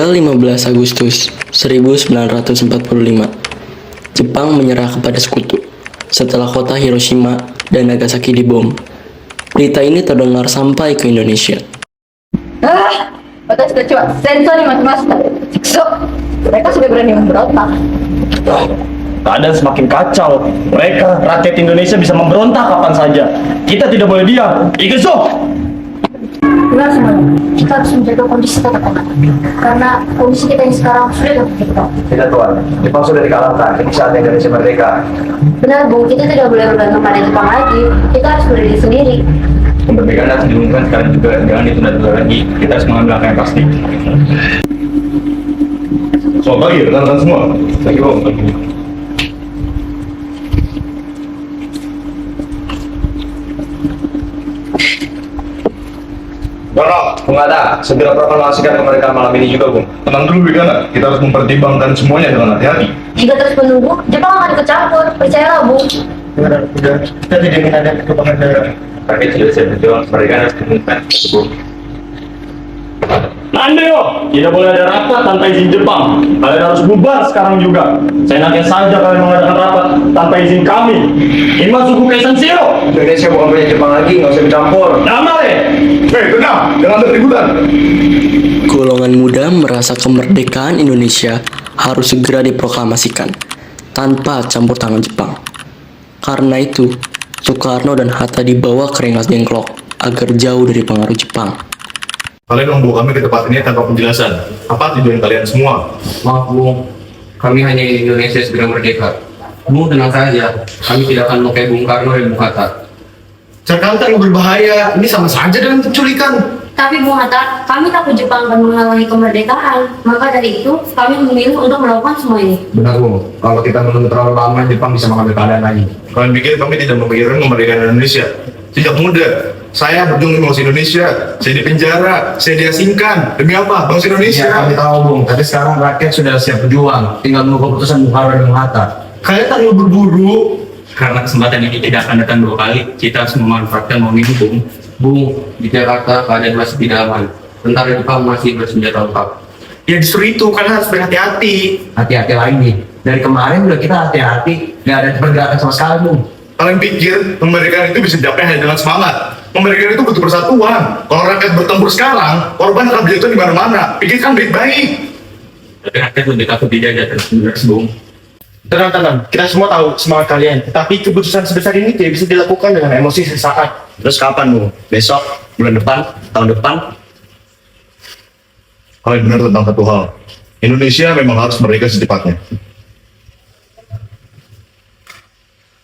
Tanggal 15 Agustus 1945, Jepang menyerah kepada sekutu setelah kota Hiroshima dan Nagasaki dibom. Berita ini terdengar sampai ke Indonesia. 私たちは戦争に負けました。畜生。Mereka sudah berani memberontak. Keadaan semakin kacau. Mereka, rakyat Indonesia bisa memberontak kapan saja. Kita tidak boleh diam. Ikeso! Benar semuanya. Kita harus menjaga kondisi katakan. Karena kondisi kita yang sekarang sudah tidak kita. Tidak Tuan, Jepang sudah dikalahkan. Ini saatnya Indonesia merdeka. Benar Bu, kita tidak boleh bergantung pada Jepang lagi. Kita harus berdiri sendiri. Kemerdekaan harus diumumkan sekarang juga. Jangan ditunda-tunda lagi. Kita harus mengambil langkah yang pasti. Selamat pagi, rekan-rekan semua. Pagi, Bang. Bang, Ada, segera proklamasikan kemerdekaan malam ini juga, Bung. Tenang dulu, Wigana. Kita harus mempertimbangkan semuanya dengan hati-hati. Jika terus menunggu, Jepang akan ikut campur. Percayalah Bu. Sudah. Kita tidak ingin ada kekembangan daerah. Tapi sudah saya berjuang, kemerdekaan harus diumumkan. Nandeo, tidak boleh ada rapat tanpa izin Jepang. Kalian harus bubar sekarang juga. Saya nanti saja kalian mengadakan rapat tanpa izin kami. Ini suku Kaisan Shiro. Indonesia bukan punya Jepang lagi, nggak usah dicampur. Damai. Tenang, jangan berkeributan. Golongan muda merasa kemerdekaan Indonesia harus segera diproklamasikan tanpa campur tangan Jepang. Karena itu, Soekarno dan Hatta dibawa ke Rengas Dengklok agar jauh dari pengaruh Jepang. Kalian membawa kami ke tempat ini tanpa penjelasan. Apa tujuan kalian semua? Maaf Bung, kami hanya ingin Indonesia segera merdeka. Bung tenang saja, kami tidak akan melukai Bung Karno dan Bung Hatta. Jakarta yang berbahaya, ini sama saja dengan penculikan. Tapi Bung Hatta, kami takut Jepang akan menghalangi kemerdekaan. Maka dari itu, kami memilih untuk melakukan semua ini. Benar, Bung. Kalau kita menunggu terlalu lama, Jepang bisa mengambil keadaan lagi. Kalian pikir kami tidak memikirkan kemerdekaan Indonesia? Sejak muda, saya berjuang untuk bangsa Indonesia. Saya dipenjara, saya diasingkan. Demi apa? Bangsa Indonesia. Iya, kami tahu, Bung. Tapi sekarang rakyat sudah siap berjuang. Tinggal menunggu keputusan Bung Karno dan Bung Hatta. Kalian terlalu berburu. Karena kesempatan ini tidak akan datang dua kali, kita harus memanfaatkan momen ini Bung. Bung, di Jakarta keadaan masih tidak aman. Tentara Jepang masih bersenjata lengkap. Ya justru itu, kalian harus berhati-hati. Hati-hati lagi. Dari kemarin udah kita hati-hati. Nggak ada pergerakan sama sekali, Bung. Kalian pikir kemerdekaan itu bisa dicapai hanya dengan semangat? Kemerdekaan itu butuh persatuan. Kalau rakyat bertempur sekarang, korban akan berjatuhan di mana-mana. Pikirkan baik-baik. Tapi rakyat lebih takut dijajah terus Bung. Tenang. Kita semua tahu semangat kalian. Tapi keputusan sebesar ini tidak bisa dilakukan dengan emosi sesaat. Terus kapan, Bung? Besok? Bulan depan? Tahun depan? Kalian benar tentang satu hal. Indonesia memang harus merdeka secepatnya.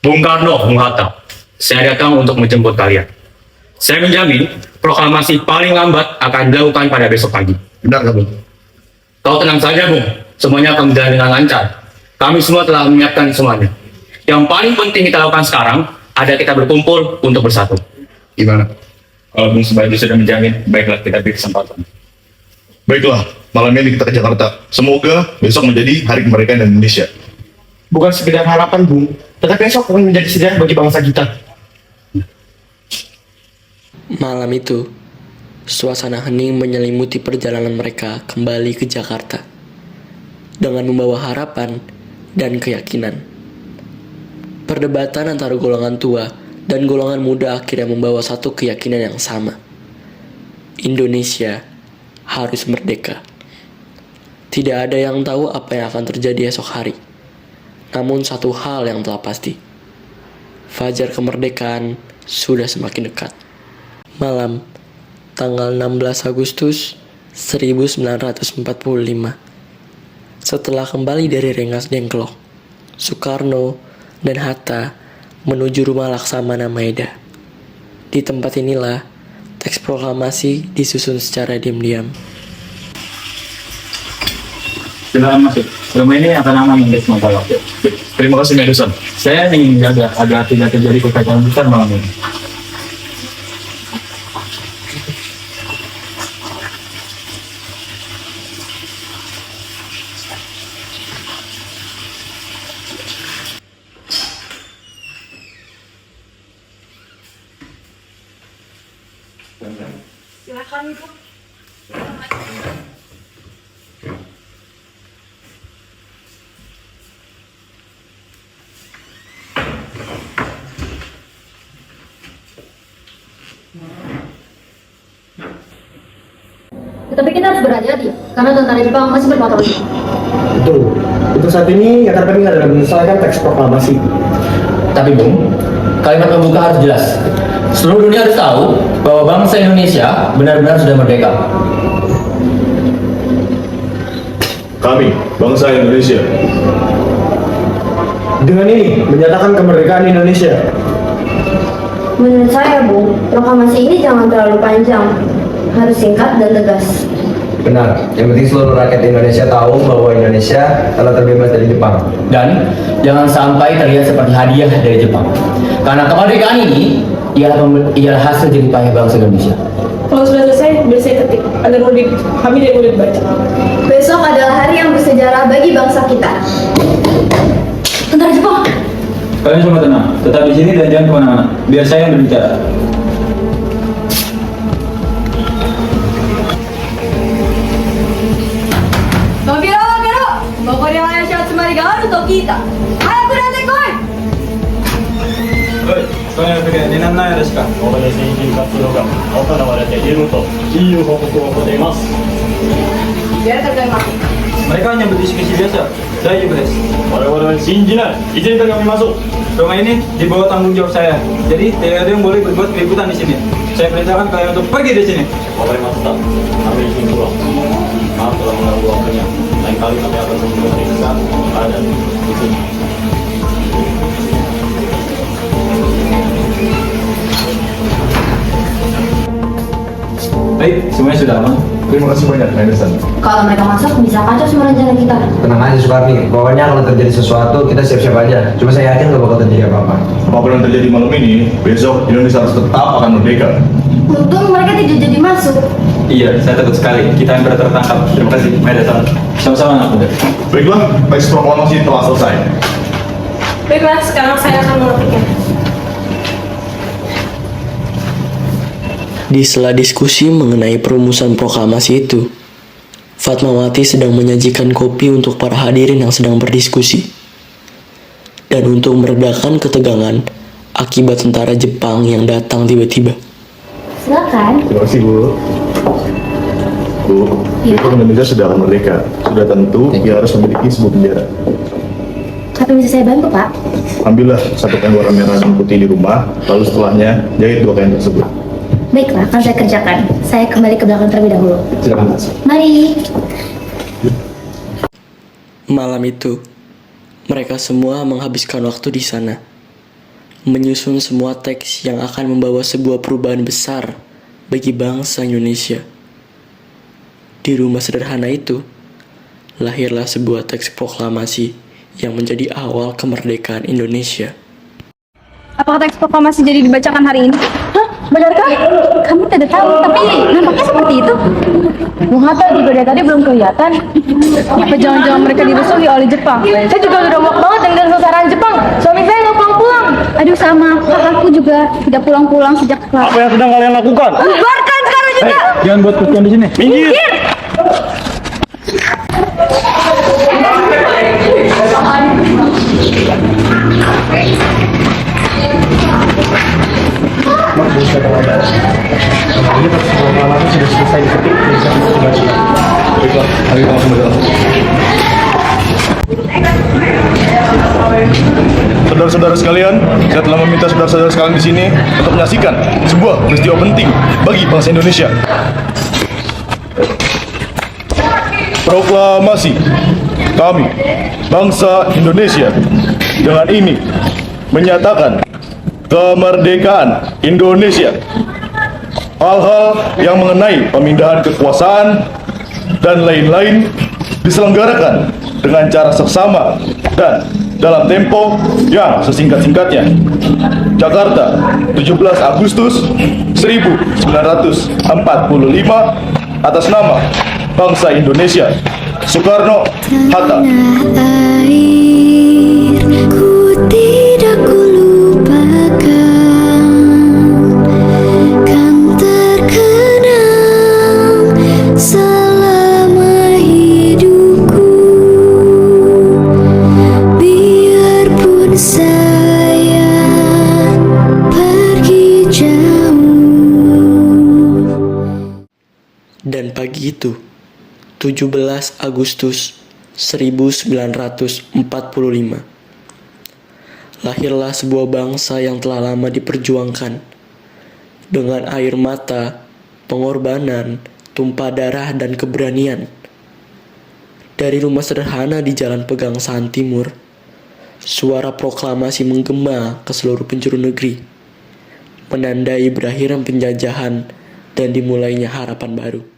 Bung Karno, Bung Hatta, saya datang untuk menjemput kalian. Saya menjamin proklamasi paling lambat akan dilakukan pada besok pagi. Benar nggak, Bung? Kau tenang saja Bung, semuanya akan berjalan dengan lancar. Kami semua telah menyiapkan semuanya. Yang paling penting kita lakukan sekarang ada kita berkumpul untuk bersatu. Gimana? Kalau Bung Subagio sudah menjamin, baiklah kita beri kesempatan. Baiklah, malam ini kita ke Jakarta. Semoga besok menjadi hari kemerdekaan Indonesia. Bukan sekedar harapan, Bung. Tetapi esok akan menjadi sejarah bagi bangsa kita. Malam itu, suasana hening menyelimuti perjalanan mereka kembali ke Jakarta dengan membawa harapan dan keyakinan. Perdebatan antara golongan tua dan golongan muda akhirnya membawa satu keyakinan yang sama. Indonesia harus merdeka. Tidak ada yang tahu apa yang akan terjadi esok hari. Namun satu hal yang telah pasti, fajar kemerdekaan sudah semakin dekat. Malam tanggal 16 Agustus 1945, setelah kembali dari Rengas Dengklok, Soekarno dan Hatta menuju rumah Laksamana Maeda. Di tempat inilah teks proklamasi disusun secara diam-diam. Silakan masuk. Rumah ini akan aman untuk sementara waktu. Terima kasih, Medusan. Saya ingin menjaga agar tidak terjadi kekacauan besar malam ini. Silakan Ibu. Tapi kita harus berhati-hati karena tentara Jepang masih berpatroli. Betul. Untuk saat ini kata kami adalah menyelesaikan teks proklamasi. Tapi Bung, kalimat pembuka harus jelas. Seluruh dunia harus tahu bahwa bangsa Indonesia benar-benar sudah merdeka. Kami, bangsa Indonesia, Dengan ini menyatakan kemerdekaan Indonesia. Menurut saya, Bu, proklamasi ini jangan terlalu panjang. Harus singkat dan tegas. Benar, yang penting seluruh rakyat Indonesia tahu bahwa Indonesia telah terbebas dari Jepang. Dan jangan sampai terlihat seperti hadiah dari Jepang. Karena kemerdekaan ini ialah hasil jerih payah bangsa Indonesia. Kalau sudah selesai, biar saya ketik agar kami tidak mudah dibaca. Besok adalah hari yang bersejarah bagi bangsa kita. Tentara Jepang! Kalian semua tenang, tetap di sini dan jangan kemana-mana. Biar saya yang berbicara. Hei, kalian pikir ini namanya desu ka? ここで政治活動が行われているという報告をしています。 Mereka hanya berdiskusi biasa. Saya juga des. 我々は信じない。izin kami masuk. Rumah ini di bawah tanggung jawab saya. Jadi tidak ada yang boleh berbuat keributan di sini. Saya perintahkan kalian untuk pergi dari sini. わかりました。kami izin pulang. Maaf telah mengganggu waktunya. Lain kali kami akan memeriksa keadaan di sini. Baik, semuanya sudah aman. terima kasih banyak, Henderson. Kalau mereka masuk, bisa kacau semua rencana kita. Tenang aja Sukarni, pokoknya kalau terjadi sesuatu kita siap-siap aja. Cuma saya yakin gak bakal terjadi apa-apa. Apapun yang terjadi malam ini, besok Indonesia harus tetap akan merdeka. Untung mereka tidak jadi masuk. Iya, saya takut sekali. Kita yang tertangkap. Terima kasih, Maya-san. Sama-sama anak muda. Baiklah, teks proklamasi telah selesai. Baiklah, sekarang saya akan mengetiknya. Di sela diskusi mengenai perumusan proklamasi itu, Fatmawati sedang menyajikan kopi untuk para hadirin yang sedang berdiskusi. Dan untuk meredakan ketegangan akibat tentara Jepang yang datang tiba-tiba. Silakan. Terima kasih, Bu. Bu, Iya. besok Indonesia sudah akan merdeka. Sudah tentu ia harus memiliki sebuah bendera. Apa yang bisa saya bantu, Pak? Ambillah satu kain warna merah dan putih di rumah, lalu setelahnya jahit dua kain tersebut. Baiklah, akan saya kerjakan. Saya kembali ke belakang terlebih dahulu. Silakan. Mari. Malam itu, mereka semua menghabiskan waktu di sana, menyusun semua teks yang akan membawa sebuah perubahan besar bagi bangsa Indonesia. Di rumah sederhana itu, lahirlah sebuah teks proklamasi yang menjadi awal kemerdekaan Indonesia. Apakah teks proklamasi jadi dibacakan hari ini? Hah? Benarkah? Kami tidak tahu, tapi nampaknya seperti itu. Bung Hatta juga dari tadi belum kelihatan. Apa jangan-jangan mereka dirusuli oleh Jepang? Saya juga udah muak banget dengan kesaran Jepang. Suami saya nggak pulang-pulang. Aduh sama, kakakku juga tidak pulang-pulang sejak kelas. Apa yang sedang kalian lakukan? Bubarkan sekarang juga. Jangan buat kesian di sini. Minggir. Sudah selesai diketik, bisa dibaca. Baiklah, ayo kita langsung berjalan. Saudara-saudara sekalian, saya telah meminta saudara-saudara sekalian di sini untuk menyaksikan sebuah peristiwa penting bagi bangsa Indonesia. Proklamasi kami, bangsa Indonesia, dengan ini menyatakan kemerdekaan Indonesia. Hal-hal yang mengenai pemindahan kekuasaan dan lain-lain diselenggarakan dengan cara seksama dan dalam tempo yang sesingkat-singkatnya. Jakarta, 17 Agustus 1945, atas nama bangsa Indonesia, Soekarno Hatta. Dan pagi itu, 17 Agustus 1945. Lahirlah sebuah bangsa yang telah lama diperjuangkan. Dengan air mata, pengorbanan, tumpah darah, dan keberanian. Dari rumah sederhana di Jalan Pegangsaan Timur, suara proklamasi menggema ke seluruh penjuru negeri, menandai berakhirnya penjajahan dan dimulainya harapan baru.